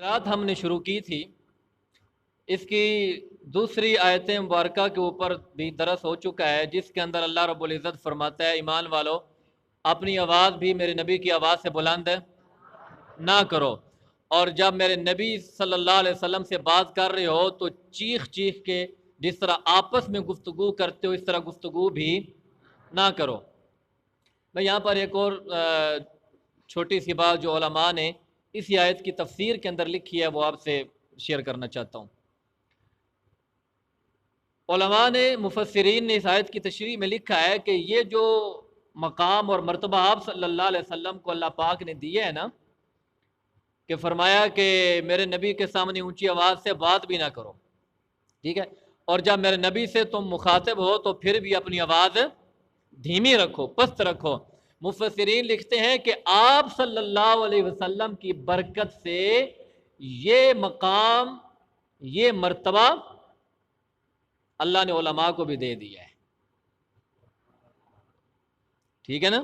رات ہم نے شروع کی تھی، اس کی دوسری آیت مبارکہ کے اوپر بھی درس ہو چکا ہے، جس کے اندر اللہ رب العزت فرماتا ہے ایمان والو اپنی آواز بھی میرے نبی کی آواز سے بلند نہ کرو، اور جب میرے نبی صلی اللہ علیہ وسلم سے بات کر رہے ہو تو چیخ چیخ کے جس طرح آپس میں گفتگو کرتے ہو اس طرح گفتگو بھی نہ کرو۔ میں یہاں پر ایک اور چھوٹی سی بات جو علماء نے اسی آیت کی تفسیر کے اندر لکھی ہے وہ آپ سے شیئر کرنا چاہتا ہوں۔ علماء نے مفسرین نے اس آیت کی تشریح میں لکھا ہے کہ یہ جو مقام اور مرتبہ آپ صلی اللہ علیہ وسلم کو اللہ پاک نے دیا ہے نا، کہ فرمایا کہ میرے نبی کے سامنے اونچی آواز سے بات بھی نہ کرو، ٹھیک ہے، اور جب میرے نبی سے تم مخاطب ہو تو پھر بھی اپنی آواز دھیمی رکھو، پست رکھو۔ مفسرین لکھتے ہیں کہ آپ صلی اللہ علیہ وسلم کی برکت سے یہ مقام، یہ مرتبہ اللہ نے علماء کو بھی دے دیا ہے، ٹھیک ہے نا۔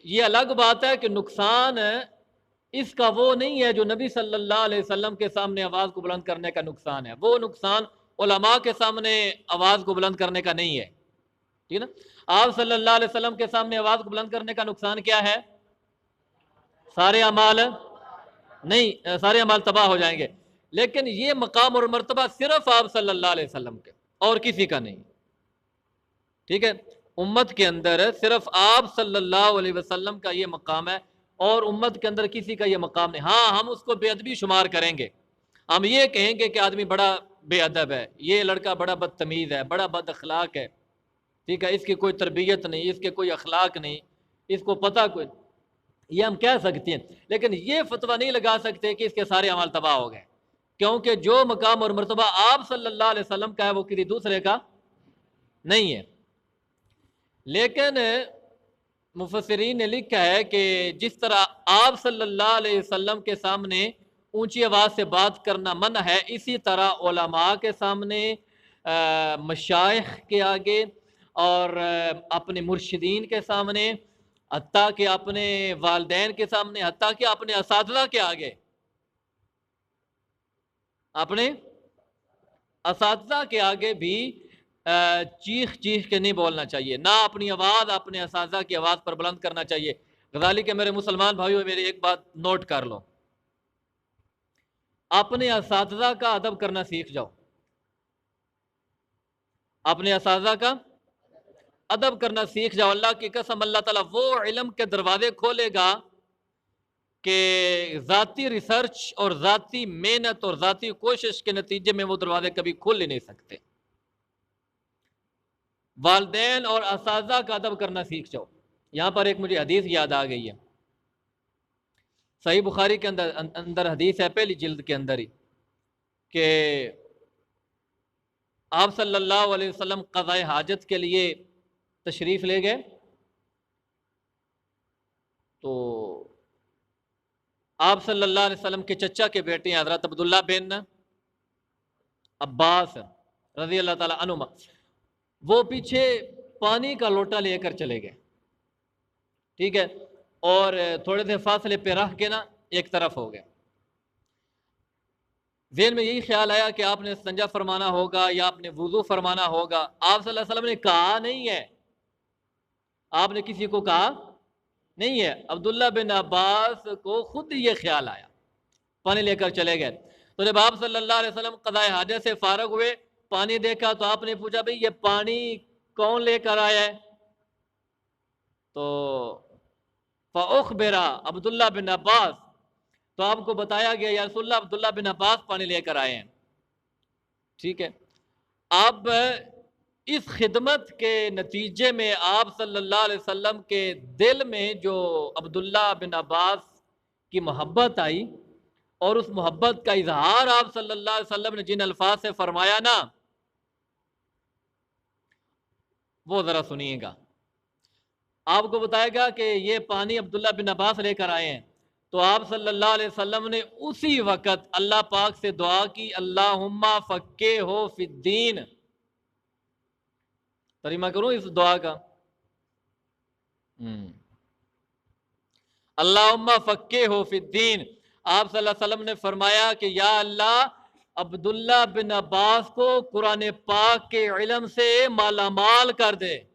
یہ الگ بات ہے کہ نقصان اس کا وہ نہیں ہے جو نبی صلی اللہ علیہ وسلم کے سامنے آواز کو بلند کرنے کا نقصان ہے، وہ نقصان علماء کے سامنے آواز کو بلند کرنے کا نہیں ہے، ٹھیک ہے نا۔ آپ صلی اللہ علیہ وسلم کے سامنے آواز کو بلند کرنے کا نقصان کیا ہے؟ سارے اعمال نہیں، سارے اعمال تباہ ہو جائیں گے، لیکن یہ مقام اور مرتبہ صرف آپ صلی اللہ علیہ وسلم کے اور کسی کا نہیں، ٹھیک ہے۔ امت کے اندر صرف آپ صلی اللہ علیہ وسلم کا یہ مقام ہے اور امت کے اندر کسی کا یہ مقام نہیں۔ ہاں ہم اس کو بے ادبی شمار کریں گے، ہم یہ کہیں گے کہ آدمی بڑا بے ادب ہے، یہ لڑکا بڑا بدتمیز ہے، بڑا بد اخلاق ہے، ٹھیک ہے، اس کی کوئی تربیت نہیں، اس کے کوئی اخلاق نہیں، اس کو پتہ کوئی، یہ ہم کہہ سکتے ہیں، لیکن یہ فتویٰ نہیں لگا سکتے کہ اس کے سارے اعمال تباہ ہو گئے، کیونکہ جو مقام اور مرتبہ آپ صلی اللہ علیہ وسلم کا ہے وہ کسی دوسرے کا نہیں ہے۔ لیکن مفسرین نے لکھا ہے کہ جس طرح آپ صلی اللہ علیہ وسلم کے سامنے اونچی آواز سے بات کرنا منع ہے، اسی طرح علماء کے سامنے، مشائخ کے آگے اور اپنے مرشدین کے سامنے، حتیٰ کہ اپنے والدین کے سامنے، حتیٰ کہ اپنے اساتذہ کے آگے، اپنے اساتذہ کے آگے بھی چیخ چیخ کے نہیں بولنا چاہیے، نہ اپنی آواز اپنے اساتذہ کی آواز پر بلند کرنا چاہیے۔ غزالی کے میرے مسلمان بھائیوں، میری ایک بات نوٹ کر لو، اپنے اساتذہ کا ادب کرنا سیکھ جاؤ، اپنے اساتذہ کا ادب کرنا سیکھ جاؤ۔ اللہ کی قسم اللہ تعالیٰ وہ علم کے دروازے کھولے گا کہ ذاتی ریسرچ اور ذاتی محنت اور ذاتی کوشش کے نتیجے میں وہ دروازے کبھی کھول ہی نہیں سکتے۔ والدین اور اساتذہ کا ادب کرنا سیکھ جاؤ۔ یہاں پر ایک مجھے حدیث یاد آ گئی ہے، صحیح بخاری کے اندر حدیث ہے، پہلی جلد کے اندر ہی، کہ آپ صلی اللہ علیہ وسلم قضاء حاجت کے لیے تشریف لے گئے، تو آپ صلی اللہ علیہ وسلم کے چچا کے بیٹے ہیں حضرت عبداللہ بن عباس رضی اللہ تعالیٰ عنہما، وہ پیچھے پانی کا لوٹا لے کر چلے گئے، ٹھیک ہے، اور تھوڑے سے فاصلے پہ رہ کے نا ایک طرف ہو گئے۔ ذہن میں یہی خیال آیا کہ آپ نے استنجا فرمانا ہوگا یا آپ نے وضو فرمانا ہوگا، آپ صلی اللہ علیہ وسلم نے کہا نہیں ہے، آپ نے کسی کو کہا نہیں ہے، عبداللہ بن عباس کو خود یہ خیال آیا، پانی لے کر چلے گئے۔ تو جب آپ صلی اللہ علیہ وسلم قضاء حاجت سے فارغ ہوئے، پانی دیکھا تو آپ نے پوچھا بھئی یہ پانی کون لے کر آیا ہے؟ تو فَأُخْبِرَ عبداللہ بن عباس، تو آپ کو بتایا گیا یا رسول اللہ عبداللہ بن عباس پانی لے کر آئے ہیں، ٹھیک ہے۔ اب اس خدمت کے نتیجے میں آپ صلی اللہ علیہ وسلم کے دل میں جو عبداللہ بن عباس کی محبت آئی، اور اس محبت کا اظہار آپ صلی اللہ علیہ وسلم نے جن الفاظ سے فرمایا نا، وہ ذرا سنیے گا۔ آپ کو بتائے گا کہ یہ پانی عبداللہ بن عباس لے کر آئے ہیں، تو آپ صلی اللہ علیہ وسلم نے اسی وقت اللہ پاک سے دعا کی، اللہم فقہہ فی الدین۔ ترجمہ کروں اس دعا کا؟ اللہم فقہہ فی الدین۔ آپ صلی اللہ علیہ وسلم نے فرمایا کہ یا اللہ عبداللہ بن عباس کو قرآن پاک کے علم سے مالا مال کر دے۔